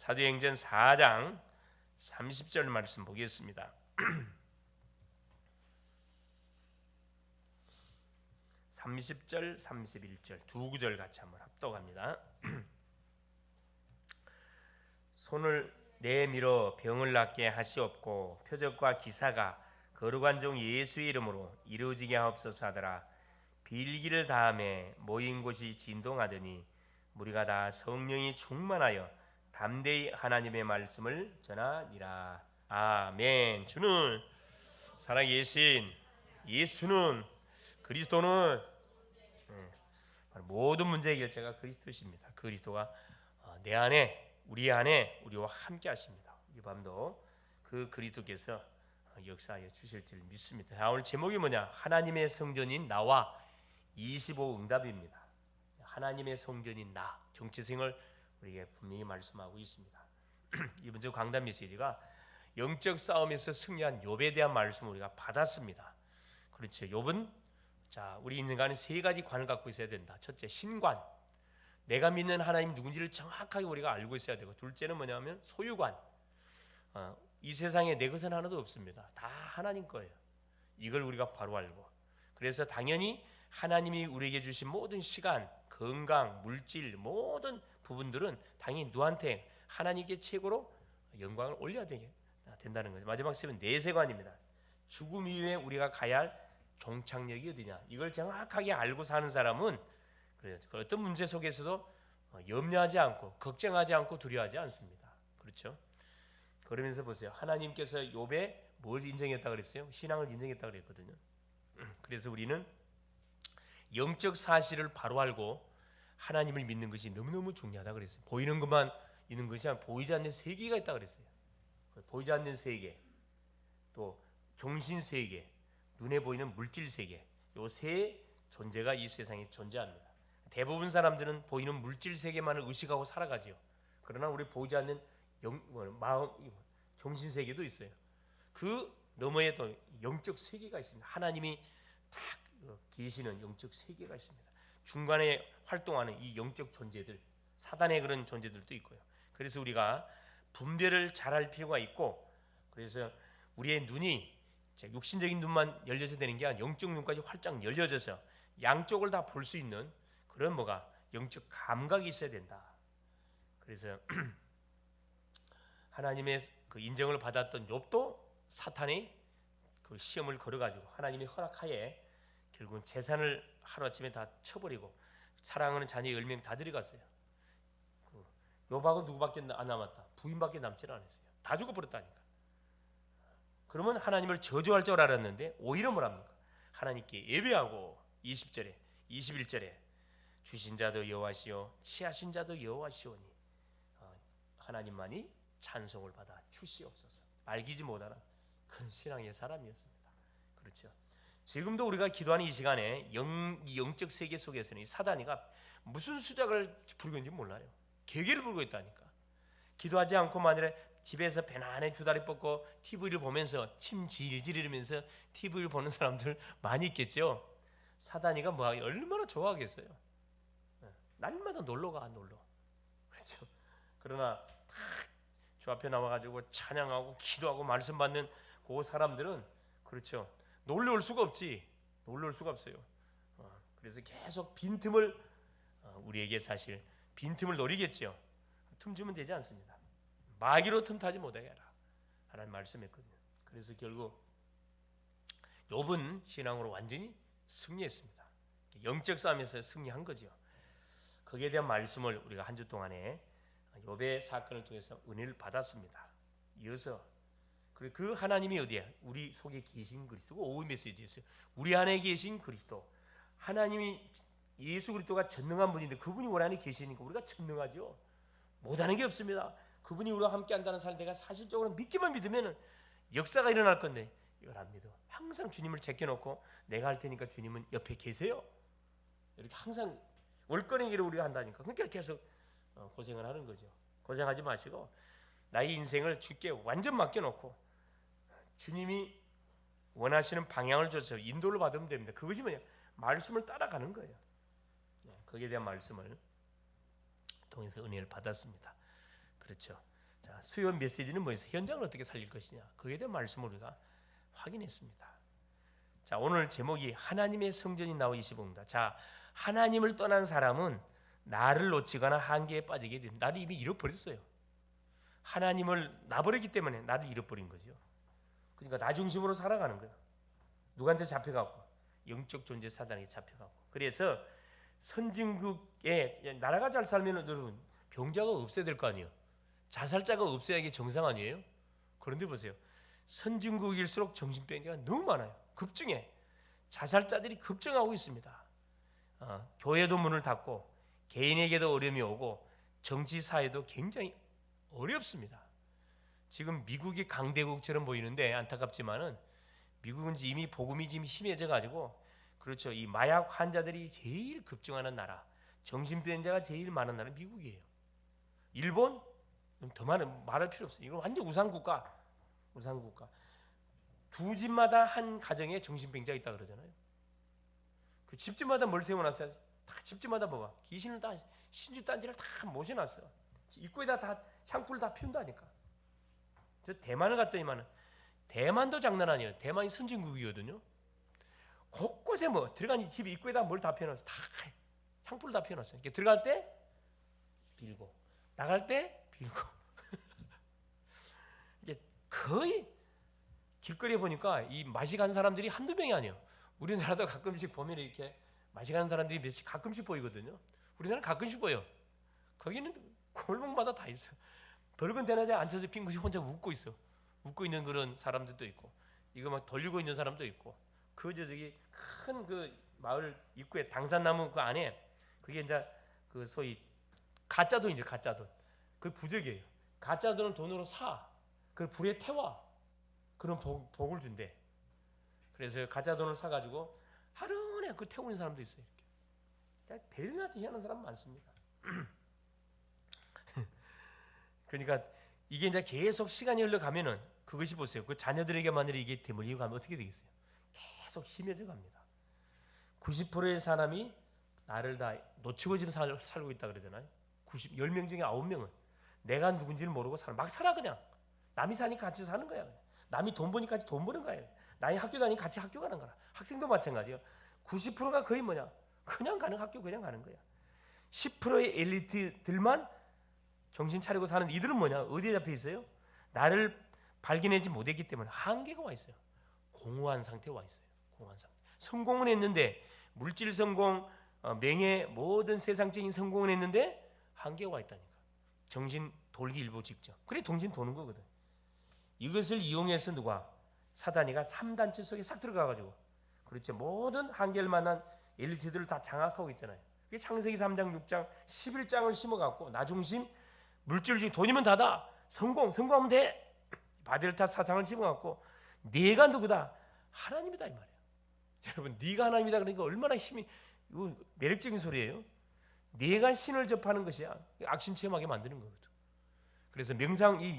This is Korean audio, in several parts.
사도행전 4장 30절 말씀 보겠습니다. 30절, 31절 두 구절 같이 한번 합독합니다. 손을 내밀어 병을 낫게 하시옵고 표적과 기사가 거룩한 종 예수의 이름으로 이루어지게 하옵소서 하더라. 빌기를 다음에 모인 곳이 진동하더니 무리가 다 성령이 충만하여 담대히 하나님의 말씀을 전하니라. 아멘. 주는 살아계신 예수는 그리스도는 모든 문제의 결제가 그리스도십니다. 그리스도가 내 안에 우리 안에 우리와 함께 하십니다. 이 밤도 그 그리스도께서 역사하여 주실 줄 믿습니다. 자, 오늘 제목이 뭐냐? 하나님의 성전인 나와 25 응답입니다. 하나님의 성전인 나 정체성을 우리에게 분명히 말씀하고 있습니다. 이번 주 강단 메시지가 영적 싸움에서 승리한 욥에 대한 말씀을 우리가 받았습니다. 그렇죠. 욥은 자, 우리 인간은 세 가지 관을 갖고 있어야 된다. 첫째, 신관. 내가 믿는 하나님 누군지를 정확하게 우리가 알고 있어야 되고, 둘째는 뭐냐면 소유관. 이 세상에 내 것은 하나도 없습니다. 다 하나님 거예요. 이걸 우리가 바로 알고, 그래서 당연히 하나님이 우리에게 주신 모든 시간, 건강, 물질 모든 부분들은 당연히 누구한테 하나님께 최고로 영광을 올려야 된다는 거죠. 마지막 세븐 내세관입니다. 죽음 이후에 우리가 가야 할 종착역이 어디냐, 이걸 정확하게 알고 사는 사람은 그래요. 어떤 문제 속에서도 염려하지 않고 걱정하지 않고 두려워하지 않습니다. 그렇죠? 그러면서 보세요. 하나님께서 욥에 뭘 인정했다 그랬어요? 신앙을 인정했다 그랬거든요. 그래서 우리는 영적 사실을 바로 알고 하나님을 믿는 것이 너무너무 중요하다 그랬어요. 보이는 것만 있는 것이 아니라 보이지 않는 세계가 있다 그랬어요. 보이지 않는 세계, 또 정신 세계, 눈에 보이는 물질 세계, 이 세 존재가 이 세상에 존재합니다. 대부분 사람들은 보이는 물질 세계만을 의식하고 살아가지요. 그러나 우리 보이지 않는 마음, 정신 세계도 있어요. 그 너머에 또 영적 세계가 있습니다. 하나님이 딱 계시는 영적 세계가 있습니다. 중간에 활동하는 이 영적 존재들, 사단의 그런 존재들도 있고요. 그래서 우리가 분별을 잘할 필요가 있고, 그래서 우리의 눈이 육신적인 눈만 열려서 되는 게 아니라 영적 눈까지 활짝 열려져서 양쪽을 다 볼 수 있는 그런 뭐가 영적 감각이 있어야 된다. 그래서 하나님의 그 인정을 받았던 욥도 사탄이 그 시험을 걸어가지고 하나님의 허락하에 결국은 재산을 하루아침에 다 쳐버리고 사랑하는 자녀 10명 다 데려갔어요. 욥하고 누구밖에 안 남았다. 부인밖에 남질 않았어요. 다 죽어버렸다니까. 그러면 하나님을 저주할 줄 알았는데 오히려 뭐랍니까? 하나님께 예배하고 20절에 21절에 주신 자도 여호와시요 취하신 자도 여호와시오니 하나님만이 찬송을 받아 주시옵소서. 알기지 못하는 그런 신앙의 사람이었습니다. 그렇죠. 지금도 우리가 기도하는 이 시간에 영적 세계 속에서는 이 사단이가 무슨 수작을 부르고 있는지 몰라요. 개개를 부르고 있다니까. 기도하지 않고 만일에 집에서 편안히 두 다리 뻗고 TV를 보면서 침 질질 흘리면서 TV를 보는 사람들 많이 있겠죠. 사단이가 뭐 얼마나 좋아하겠어요. 날마다 놀러가 놀러. 그렇죠. 그러나 주 앞에 나와가지고 찬양하고 기도하고 말씀 받는 그 사람들은 그렇죠. 놀러 올 수가 없지. 놀러 올 수가 없어요. 그래서 계속 빈틈을 우리에게 사실 빈틈을 노리겠죠. 틈 주면 되지 않습니다. 마귀로 틈타지 못하게 하라 하나님 말씀했거든요. 그래서 결국 욥은 신앙으로 완전히 승리했습니다. 영적 싸움에서 승리한 거죠. 거기에 대한 말씀을 우리가 한 주 동안에 욥의 사건을 통해서 은혜를 받았습니다. 이어서 그 하나님이 어디야? 우리 속에 계신 그리스도가 오후 메시지였어요. 우리 안에 계신 그리스도. 하나님이 예수 그리스도가 전능한 분인데 그분이 우리 안에 계시니까 우리가 전능하죠. 못하는 게 없습니다. 그분이 우리와 함께 한다는 사실 내가 사실적으로 믿기만 믿으면 역사가 일어날 건데 이걸 안 믿어. 항상 주님을 제껴놓고 내가 할 테니까 주님은 옆에 계세요. 이렇게 항상 월거내기를 우리가 한다니까. 그러니까 계속 고생을 하는 거죠. 고생하지 마시고 나의 인생을 주께 완전 맡겨놓고 주님이 원하시는 방향을 줘서 인도를 받으면 됩니다. 그것이 뭐냐? 말씀을 따라가는 거예요. 거기에 대한 말씀을 통해서 은혜를 받았습니다. 그렇죠. 자, 수요 메시지는 뭐였어요? 현장을 어떻게 살릴 것이냐. 그에 대한 말씀을 우리가 확인했습니다. 자, 오늘 제목이 하나님의 성전이 나와 25입니다. 자, 하나님을 떠난 사람은 나를 놓치거나 한계에 빠지게 됩니다. 나를 이미 잃어버렸어요. 하나님을 놔버렸기 때문에 나를 잃어버린 거죠. 그러니까 나 중심으로 살아가는 거예요. 누구한테 잡혀가고, 영적 존재 사단에게 잡혀가고. 그래서 선진국에 나라가 잘 살면 여러분 병자가 없어야 될 거 아니에요. 자살자가 없어야 이게 정상 아니에요. 그런데 보세요. 선진국일수록 정신병자가 너무 많아요. 급증해. 자살자들이 급증하고 있습니다. 교회도 문을 닫고 개인에게도 어려움이 오고 정치 사회도 굉장히 어렵습니다. 지금 미국이 강대국처럼 보이는데 안타깝지만은 미국은 이미 복음이 지금 심해져 가지고 그렇죠. 이 마약 환자들이 제일 급증하는 나라, 정신병자가 제일 많은 나라 미국이에요. 일본 더 많은 말할 필요 없어요. 이건 완전 우상국가. 두 집마다 한 가정에 정신병자가 있다 그러잖아요. 그 집집마다 뭘 세워놨어요? 다 집집마다 뭐가 귀신을 다 신주 딴지를 다 모셔놨어. 입구에다 다 샹풀을 다 피운다니까. 저 대만을 갔더니만은 대만도 장난 아니에요. 대만이 선진국이거든요. 곳곳에 뭐 들어간 집 입구에다 뭘 다 피워놨어. 다 향불을 다 피워놨어요. 들어갈 때 빌고 나갈 때 빌고 이게 거의 길거리에 보니까 이 맛이 간 사람들이 한두 명이 아니에요. 우리나라도 가끔씩 보면 이렇게 맛이 간 사람들이 몇씩 가끔씩 보이거든요. 우리나라는 가끔씩 보여. 거기는 골목마다 다 있어. 붉은 대낮에 앉아서 빙긋이 혼자 웃고 있어. 웃고 있는 그런 사람들도 있고, 이거 막 돌리고 있는 사람도 있고. 저기 큰 그 마을 입구에 당산나무 그 안에 그게 이제 그 소위 가짜 돈이죠. 가짜 돈. 그 부적이에요. 가짜 돈을 돈으로 사. 그 불에 태워. 그런 복을 준대. 그래서 가짜 돈을 사가지고 하루 종일 그 태우는 사람도 있어요. 이렇게. 베르나한테 희한한 사람 많습니다. 그러니까 이게 이제 계속 시간이 흘러가면은 그것이 보세요. 그 자녀들에게 만일 이게 대물리고 가면 어떻게 되겠어요? 계속 심해져 갑니다. 90%의 사람이 나를 다 놓치고 지금 살고 있다 그러잖아요. 10명 중에 9명은 내가 누군지를 모르고 살아. 막 살아 그냥. 남이 사니까 같이 사는 거야. 그냥. 남이 돈 버니까 같이 돈 버는 거예요. 남이 학교 다니니까 같이 학교 가는 거라. 학생도 마찬가지예요. 90%가 거의 뭐냐? 그냥 가는 학교 그냥 가는 거야. 10%의 엘리트들만 정신 차리고 사는 이들은 뭐냐? 어디에 잡혀 있어요? 나를 발견하지 못했기 때문에 한계가 와 있어요. 공허한 상태에 와 있어요. 공허한 상태. 성공은 했는데 물질 성공, 명예, 모든 세상적인 성공은 했는데 한계가 와 있다니까. 정신 돌기 일보 직전. 그래 정신 도는 거거든. 이것을 이용해서 누가? 사단이가 3단체 속에 싹 들어가가지고 그렇죠. 모든 한계를 만난 엘리트들을 다 장악하고 있잖아요. 그게 창세기 3장, 6장, 11장을 심어갖고 나 중심, 물질주의, 돈이면 다다. 성공하면 돼. 바벨탑 사상을 심어갖고 네가 누구다? 하나님이다 이 말이에요. 여러분 네가 하나님이다 그러니까 얼마나 힘이 이거 매력적인 소리예요. 네가 신을 접하는 것이야. 악신 체험하게 만드는 거거든. 그래서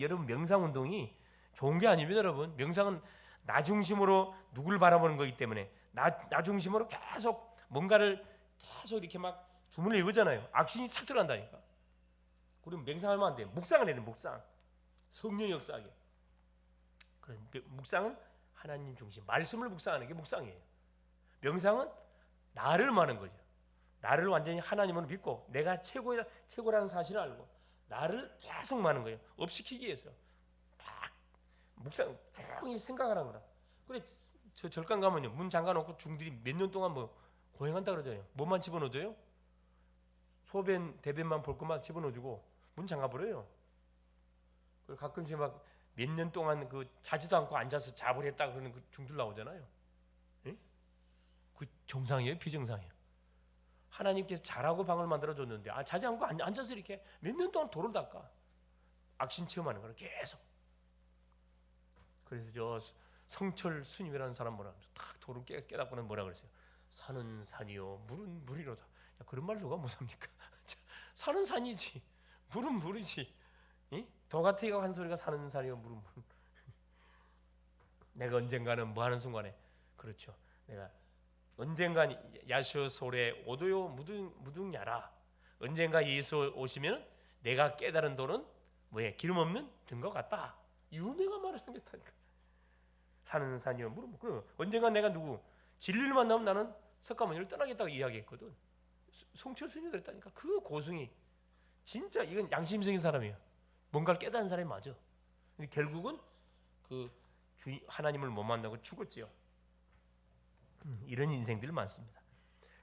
여러분 명상 운동이 좋은 게 아닙니다, 여러분. 명상은 나 중심으로 누굴 바라보는 거기 때문에 나 중심으로 계속 뭔가를 계속 이렇게 막 주문을 읽잖아요. 악신이 착 들어간다니까. 그럼 명상하면 안 돼. 묵상을 해야 돼. 묵상. 성령 역사하게. 묵상은 하나님 중심. 말씀을 묵상하는 게 묵상이에요. 명상은 나를 마는 거죠. 나를 완전히 하나님으로 믿고 내가 최고라는 사실을 알고 나를 계속 마는 거예요. 업시키기 위해서. 막 묵상 조용히 생각하는 거라. 그래 저 절간 가면요. 문 잠가놓고 중들이 몇 년 동안 뭐 고행한다 그러잖아요. 뭐만 집어넣어줘요? 소변 대변만 볼 것만 집어넣어주고 문 잠가버려요. 그리고 가끔씩 막 몇 년 동안 그 자지도 않고 앉아서 잡을 했다 그러는 그 중들 나오잖아요. 예? 그 정상이에요? 비정상이에요? 하나님께서 잘하고 방을 만들어줬는데 자지 않고 앉아서 이렇게 몇 년 동안 도를 닦아. 악신 체험하는 거는 계속. 그래서 저 성철 스님이라는 사람 뭐라 탁 도를 깨닫고는 뭐라 그랬어요? 산은 산이요 물은 물이로다. 야, 그런 말 누가 못합니까? 산은 산이지 물은 물이지. 도가티가 한 소리가 산은 산이요 물은 물. 내가 언젠가는 뭐 하는 순간에 그렇죠. 내가 언젠가 야쇼 소래 오도요 무등야라. 언젠가 예수 오시면 내가 깨달은 도는 뭐에 기름 없는 등과 같다. 유명한 말을 생겼다니까. 산은 산이요 물은 그럼 언젠가 내가 누구 진리를 만나면 나는 석가모니를 떠나겠다고 이야기했거든. 송철순이 그랬다니까. 그 고승이 진짜 이건 양심적인 사람이에요. 뭔가를 깨달은 사람이 맞아. 결국은 그 하나님을 못 만나고 죽었지요. 이런 인생들 많습니다.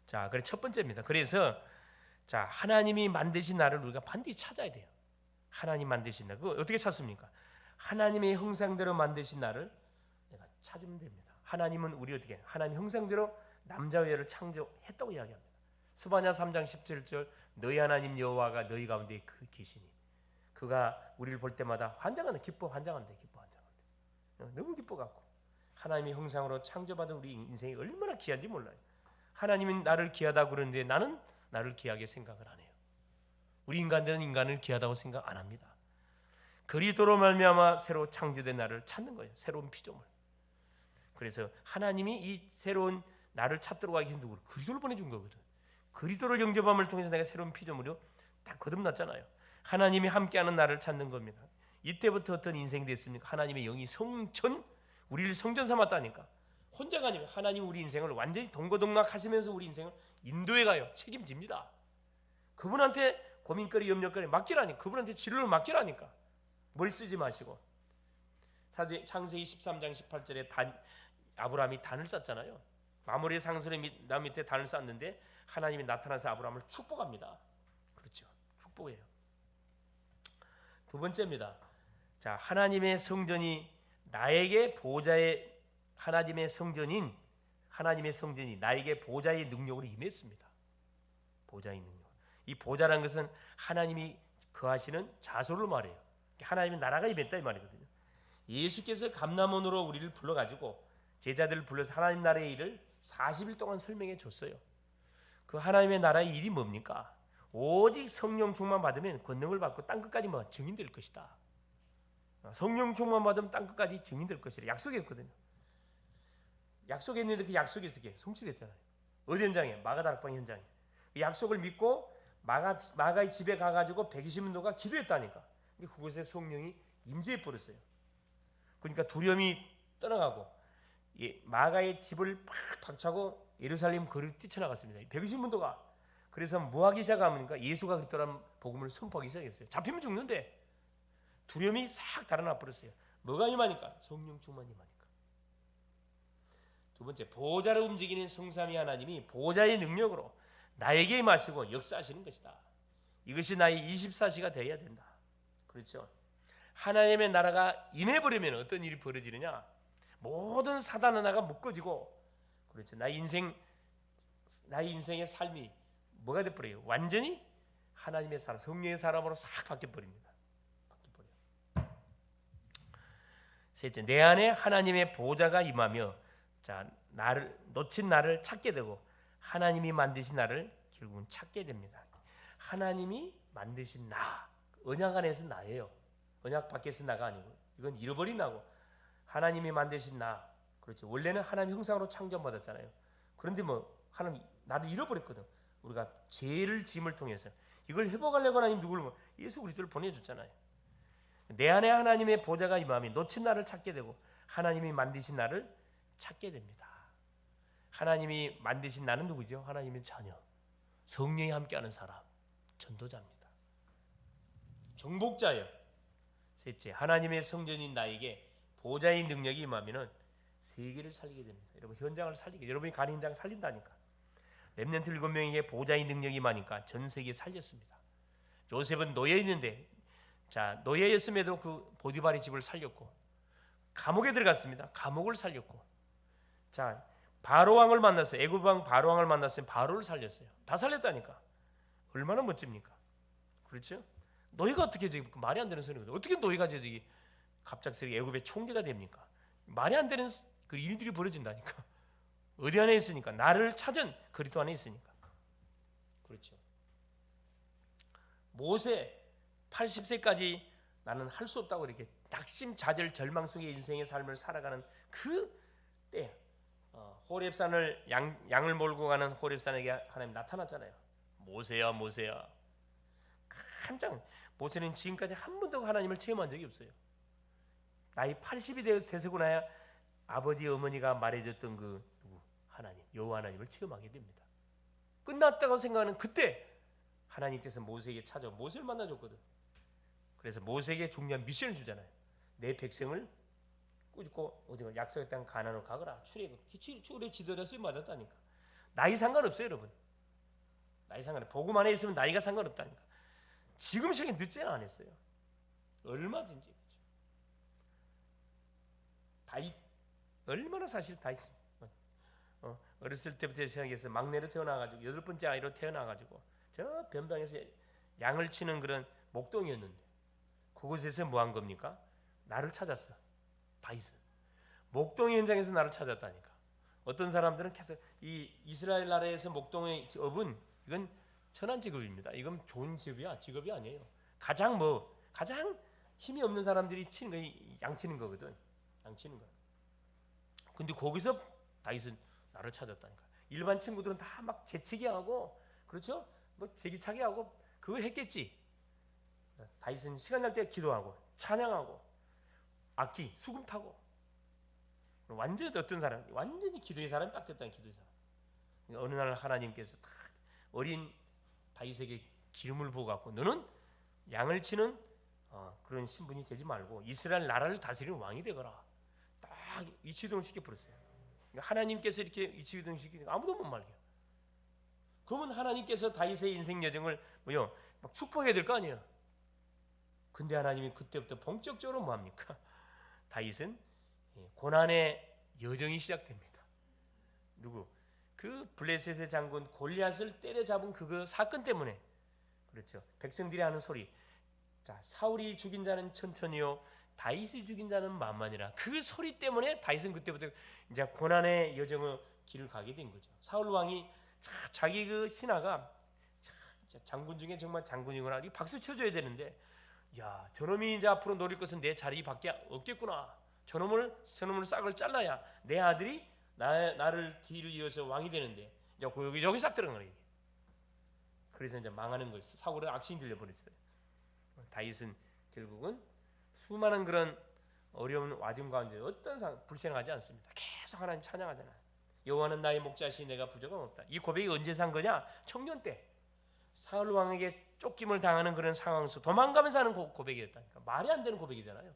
자, 그래 첫 번째입니다. 그래서 자, 하나님이 만드신 나를 우리가 반드시 찾아야 돼요. 하나님 만드신 나. 그거 어떻게 찾습니까? 하나님의 형상대로 만드신 나를 내가 찾으면 됩니다. 하나님은 우리 어떻게 하나님 형상대로 남자와 여자를 창조했다고 이야기합니다. 스바냐 3장 17절 너희 하나님 여호와가 너희 가운데 계시니 그가 우리를 볼 때마다 환장한다. 기뻐 환장한다. 너무 기뻐갖고 하나님의 형상으로 창조받은 우리 인생이 얼마나 귀한지 몰라요. 하나님은 나를 귀하다고 그러는데 나는 나를 귀하게 생각을 안 해요. 우리 인간들은 인간을 귀하다고 생각 안 합니다. 그리스도로 말미암아 새로 창조된 나를 찾는 거예요. 새로운 피조물. 그래서 하나님이 이 새로운 나를 찾도록 하기 위해서 누구를? 그리스도를 보내준 거거든. 그리스도를 영접함을 통해서 내가 새로운 피조물로 딱 거듭났잖아요. 하나님이 함께하는 나를 찾는 겁니다. 이때부터 어떤 인생이 됐습니까? 하나님의 영이 성전, 우리를 성전 삼았다니까. 혼자가 아니면 하나님 우리 인생을 완전히 동고동락 하시면서 우리 인생을 인도해 가요. 책임집니다. 그분한테 고민거리, 염려거리 맡기라니까. 그분한테 진로를 맡기라니까. 머리 쓰지 마시고. 창세기 13장 18절에 아브라함이 단을 쌓잖아요. 마므리의 상수리 남 밑에 단을 쌓는데 하나님이 나타나서 아브라함을 축복합니다. 그렇죠. 축복해요. 두 번째입니다. 자, 하나님의 성전이 나에게 보좌의 하나님의 성전이 나에게 보좌의 능력으로 임했습니다. 보좌의 능력. 이 보좌라는 것은 하나님이 거하시는 자소를 말해요. 하나님의 나라가 임했다 이 말이거든요. 예수께서 감람원으로 우리를 불러가지고 제자들을 불러서 하나님 나라의 일을 40일 동안 설명해 줬어요. 그 하나님의 나라의 일이 뭡니까? 오직 성령 충만 받으면 권능을 받고 땅끝까지 증인될 것이다. 성령 충만 받으면 땅끝까지 증인될 것이라 약속했거든요. 약속했는데 그 약속이 어떻게 성취됐잖아요. 어디 현장에? 마가다락방 현장에. 그 약속을 믿고 마가의 집에 가가지고 120인도가 기도했다니까. 근데 그곳에 성령이 임재해 버렸어요. 그러니까 두려움이 떠나가고 마가의 집을 팍 박차고 예루살렘 거리로 뛰쳐나갔습니다. 120인도가. 그래서 뭐 하기 시작하니까 예수가 그리스도라는 복음을 선포하기 시작했어요. 잡히면 죽는데 두려움이 싹 달아나 버렸어요. 뭐가 임하니까? 성령 충만이 임하니까. 두 번째, 보좌를 움직이는 성삼위 하나님이 보좌의 능력으로 나에게 임하시고 역사하시는 것이다. 이것이 나의 24시가 되어야 된다. 그렇죠? 하나님의 나라가 임해버리면 어떤 일이 벌어지느냐? 모든 사단 하나가 묶어지고, 그렇죠? 나의 인생의 삶이 뭐가 돼버려요? 완전히 하나님의 사람, 성령의 사람으로 싹 바뀌어버립니다. 셋째, 내 안에 하나님의 보좌가 임하며 자, 놓친 나를 찾게 되고 하나님이 만드신 나를 결국은 찾게 됩니다. 하나님이 만드신 나, 언약 안에서 나예요. 언약 밖에서 나가 아니고 이건 잃어버린 나고 하나님이 만드신 나, 그렇죠. 원래는 하나님 형상으로 창조받았잖아요. 그런데 하나님 나를 잃어버렸거든. 우리가 죄를 짐을 통해서 이걸 회복하려고 하나님 누구를 예수 그리스도를 보내줬잖아요. 내 안에 하나님의 보좌가 임하면 놓친 나를 찾게 되고 하나님이 만드신 나를 찾게 됩니다. 하나님이 만드신 나는 누구죠? 하나님의 자녀, 성령이 함께하는 사람, 전도자입니다. 정복자예요. 셋째, 하나님의 성전인 나에게 보좌의 능력이 임하면은 세계를 살리게 됩니다. 여러분 현장을 살리게, 여러분이 가는 현장 살린다니까. 렘넌트 7명에게 보좌의 능력이 임하니까 전 세계 살렸습니다. 요셉은 노예였는데 노예였음에도 그 보디발의 집을 살렸고 감옥에 들어갔습니다. 감옥을 살렸고 바로 왕을 만났어요. 애굽 왕 바로 왕을 만났어요. 바로를 살렸어요. 다 살렸다니까. 얼마나 멋집니까? 그렇죠? 노예가 어떻게 말이 안 되는 소리거든요. 어떻게 노예가 갑작스럽게 애굽의 총리가 됩니까? 말이 안 되는 그 일들이 벌어진다니까. 어디 안에 있으니까? 나를 찾은 그리스도 안에 있으니까. 그렇죠. 모세 80세까지 나는 할 수 없다고 이렇게 낙심자절 절망 속의 인생의 삶을 살아가는 그 때 호렙산을 양을 몰고 가는 호렙산에게 하나님 나타났잖아요. 모세야 모세야. 깜짝 모세는 지금까지 한 번도 하나님을 체험한 적이 없어요. 나이 80이 돼서고 나야 아버지 어머니가 말해줬던 그 하나님, 여호와 하나님을 체험하게 됩니다. 끝났다고 생각하는 그때 하나님께서 모세에게 찾아와 모세를 만나줬거든. 그래서 모세에게 중요한 미션을 주잖아요. 내 백성을 꾸짖고 어디가 약속의 땅 가나안으로 가거라. 출애 지도자 쓰임 받았다니까. 나이 상관없어요, 여러분. 나이 상관없어요. 복음 안에 있으면 나이가 상관없다니까. 지금 시간이 늦지는 않았어요. 얼마든지. 다윗 얼마나 사실 다윗 어렸을 때부터 생각해서 막내로 태어나가지고 8번째 아이로 태어나가지고 저 변방에서 양을 치는 그런 목동이었는데 그곳에서 뭐 한 겁니까? 나를 찾았어. 다윗은 목동의 현장에서 나를 찾았다니까. 어떤 사람들은 계속 이 이스라엘 나라에서 목동의 업은 이건 천한 직업입니다. 이건 좋은 직업이 아니에요. 가장 힘이 없는 사람들이 치는 거, 양치는 거거든. 양치는 거. 근데 거기서 다윗은 나를 찾았다니까. 일반 친구들은 다 막 재치기 하고, 그렇죠? 뭐 제기차기 하고 그거 했겠지. 다윗은 시간 날 때 기도하고 찬양하고 악기 수금 타고 완전히 어떤 사람, 완전히 기도의 사람이 딱 됐다는 기도의 사람. 어느 날 하나님께서 딱 어린 다윗에게 기름을 부어 갖고 너는 양을 치는 그런 신분이 되지 말고 이스라엘 나라를 다스리는 왕이 되거라. 딱 이치동을 시켜버렸어요. 그러니까 하나님께서 이렇게 이치동을 시키니까 아무도 못 말려. 그러면 하나님께서 다윗의 인생 여정을 막 축복해야 될 거 아니에요. 근데 하나님이 그때부터 본격적으로 뭐합니까? 다윗은 고난의 여정이 시작됩니다. 누구? 그 블레셋의 장군 골리앗을 때려잡은 그 사건 때문에. 그렇죠. 백성들이 하는 소리. 자, 사울이 죽인 자는 천천히요, 다윗이 죽인 자는 만만이라. 그 소리 때문에 다윗은 그때부터 이제 고난의 여정을 길을 가게 된 거죠. 사울 왕이 자기 그 신하가 장군 중에 정말 장군이구나. 이 박수 쳐줘야 되는데, 야, 저놈이 이제 앞으로 노릴 것은 내 자리밖에 없겠구나. 저놈을 싹을 잘라야 내 아들이 나를 뒤를 이어서 왕이 되는데, 이제 여기저기 싹 들어간 거예요. 그래서 이제 망하는 거예요. 사울은 악신이 들려버렸어요. 다윗은 결국은 수많은 그런 어려운 와중 가운데 어떤 불쌍하지 않습니다. 계속 하나님 찬양하잖아요. 여호와는 나의 목자시니 내가 부족함 없다. 이 고백이 언제 산 거냐? 청년 때 사울 왕에게 쫓김을 당하는 그런 상황 속 도망가면서 하는 고백이었다니까. 말이 안 되는 고백이잖아요.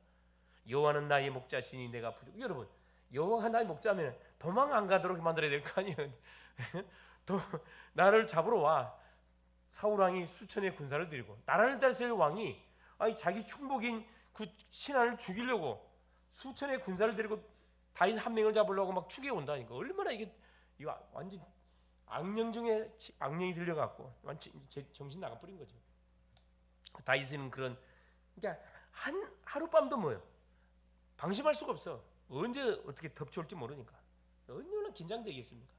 여호와는 나의 목자시니 내가 부족. 여러분, 여호와가 나의 목자면 도망 안 가도록 만들어야 될 거 아니에요. 나를 잡으러 와. 사울 왕이 수천의 군사를 들이고 나라를 다스릴 왕이 자기 충복인 그 신하를 죽이려고 수천의 군사를 데리고 다윗 한 명을 잡으려고 막 추격해 온다니까. 얼마나 이거 완전 악령 중에 악령이 들려갖고 완전 정신 나가버린 거죠. 다윗은 그러니까 하룻밤도 뭐예요? 방심할 수가 없어. 언제 어떻게 덮쳐올지 모르니까 얼마나 긴장되겠습니까?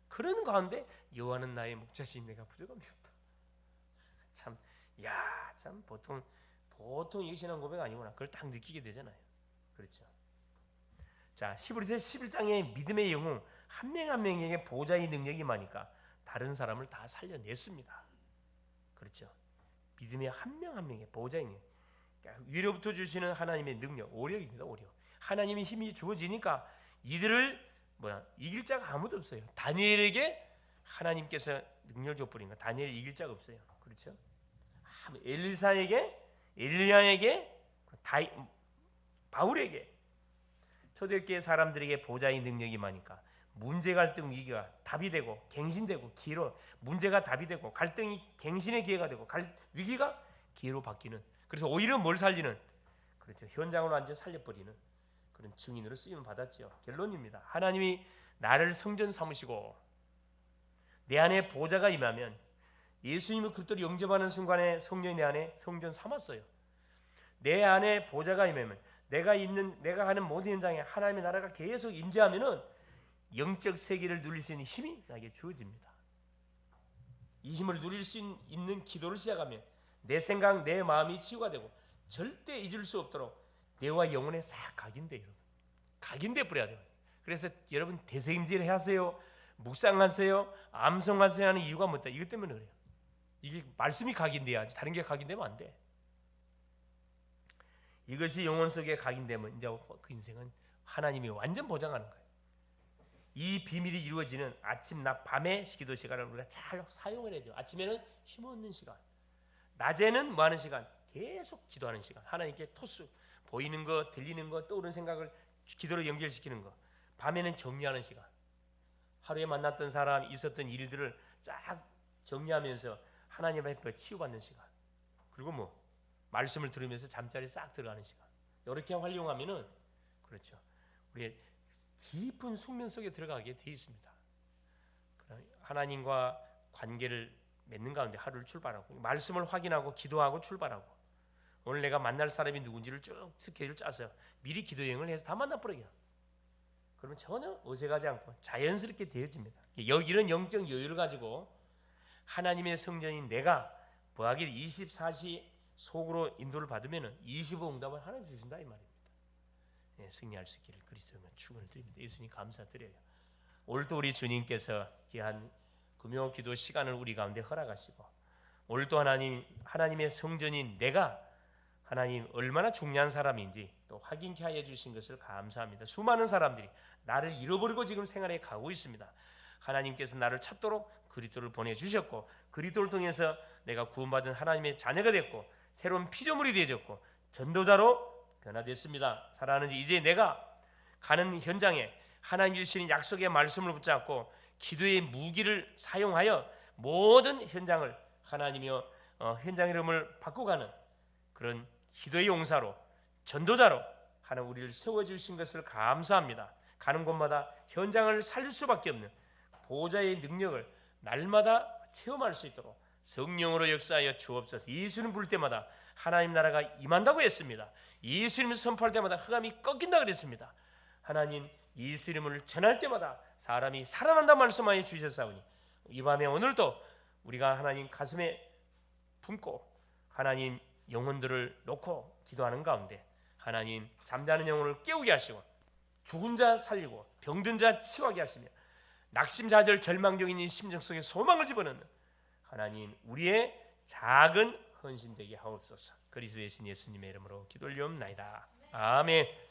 그런 가운데 여호와는 나의 목자시니 내가 부족함이 없다. 참 보통 이게 신앙 고백 아니구나. 그걸 딱 느끼게 되잖아요. 그렇죠. 자, 히브리서 11장의 믿음의 영웅 한 명 한 명에게 보좌의 능력이 많으니까 다른 사람을 다 살려냈습니다. 그렇죠. 믿음의 한 명 한 명의 보좌의 능력. 그러니까 위로부터 주시는 하나님의 능력, 오력입니다. 오력. 하나님의 힘이 주어지니까 이들을 이길 자가 아무도 없어요. 다니엘에게 하나님께서 능력을 줘버린 거. 다니엘 이길 자가 없어요. 그렇죠. 엘리사에게, 엘리야에게, 바울에게, 초대교회 사람들에게 보좌의 능력이 많으니까 문제 갈등 위기가 답이 되고 갱신되고 기회로, 문제가 답이 되고 갈등이 갱신의 기회가 되고 위기가 기회로 바뀌는, 그래서 오히려 뭘 살리는, 그렇죠, 현장을 완전 살려버리는 그런 증인으로 쓰임을 받았죠. 결론입니다. 하나님이 나를 성전 삼으시고 내 안에 보좌가 임하면 예수님을 그리스도로 영접하는 순간에 성령이 내 안에 성전 삼았어요. 내 안에 보좌가 임하면 내가 하는 모든 현장에 하나님의 나라가 계속 임재하면은 영적 세계를 누릴 수 있는 힘이 나에게 주어집니다. 이 힘을 누릴 수 있는 기도를 시작하면 내 생각, 내 마음이 치유가 되고 절대 잊을 수 없도록 뇌와 영혼에 싹 각인돼요. 각인돼 버려야 돼요. 그래서 여러분 대세임질 하세요, 묵상하세요, 암송하세요 하는 이유가 뭐다? 이것 때문에 그래요. 이게 말씀이 각인돼야지. 다른 게 각인되면 안 돼. 이것이 영혼 속에 각인되면 이제 그 인생은 하나님이 완전 보장하는 거예요. 이 비밀이 이루어지는 아침, 낮, 밤의 기도 시간을 우리가 잘 사용을 해야죠. 아침에는 힘없는 시간, 낮에는 뭐 하는 시간? 계속 기도하는 시간. 하나님께 토스, 보이는 거, 들리는 거, 떠오르는 생각을 기도로 연결시키는 거. 밤에는 정리하는 시간. 하루에 만났던 사람, 있었던 일들을 쫙 정리하면서 하나님 앞에 치유받는 시간. 그리고 뭐 말씀을 들으면서 잠자리 싹 들어가는 시간. 이렇게 활용하면은 그렇죠. 우리의 깊은 숙면 속에 들어가게 돼 있습니다. 하나님과 관계를 맺는 가운데 하루를 출발하고 말씀을 확인하고 기도하고 출발하고 오늘 내가 만날 사람이 누군지를 쭉 스케줄을 짜서 미리 기도 여행을 해서 다 만나버려요. 그러면 전혀 어색하지 않고 자연스럽게 되어집니다. 이런 영적 여유를 가지고 하나님의 성전인 내가 부하길 24시 속으로 인도를 받으면 25 응답을 하나님 주신다 이 말입니다. 네, 승리할 수 있기를 그리스도로 축원을 드립니다. 예수님 감사드려요. 오늘도 우리 주님께서 귀한 금요 기도 시간을 우리 가운데 허락하시고 오늘도 하나님의 성전인 내가 하나님 얼마나 중요한 사람인지 또 확인케 하여 주신 것을 감사합니다. 수많은 사람들이 나를 잃어버리고 지금 생활해 가고 있습니다. 하나님께서 나를 찾도록 그리스도를 보내주셨고 그리스도를 통해서 내가 구원받은 하나님의 자녀가 됐고 새로운 피조물이 되어졌고 전도자로 변화됐습니다. 사랑하는 이제 내가 가는 현장에 하나님 주시는 약속의 말씀을 붙잡고 기도의 무기를 사용하여 모든 현장을 하나님이여 현장 이름을 바꾸가는 그런 기도의 용사로 전도자로 하나님 우리를 세워주신 것을 감사합니다. 가는 곳마다 현장을 살릴 수밖에 없는 보호자의 능력을 날마다 체험할 수 있도록 성령으로 역사하여 주옵소서. 예수님 부를 때마다 하나님 나라가 임한다고 했습니다. 예수님을 선포할 때마다 흑암이 꺾인다 그랬습니다. 하나님 예수님을 전할 때마다 사람이 살아난다 말씀하여 주셨사오니 이 밤에 오늘도 우리가 하나님 가슴에 품고 하나님 영혼들을 놓고 기도하는 가운데 하나님 잠자는 영혼을 깨우게 하시고 죽은 자 살리고 병든 자 치유하게 하시며 낙심자절 절망적인 심정 속에 소망을 집어넣는 하나님 우리의 작은 헌신되게 하옵소서. 그리스도의 신 예수님의 이름으로 기도 올리옵나이다. 아멘.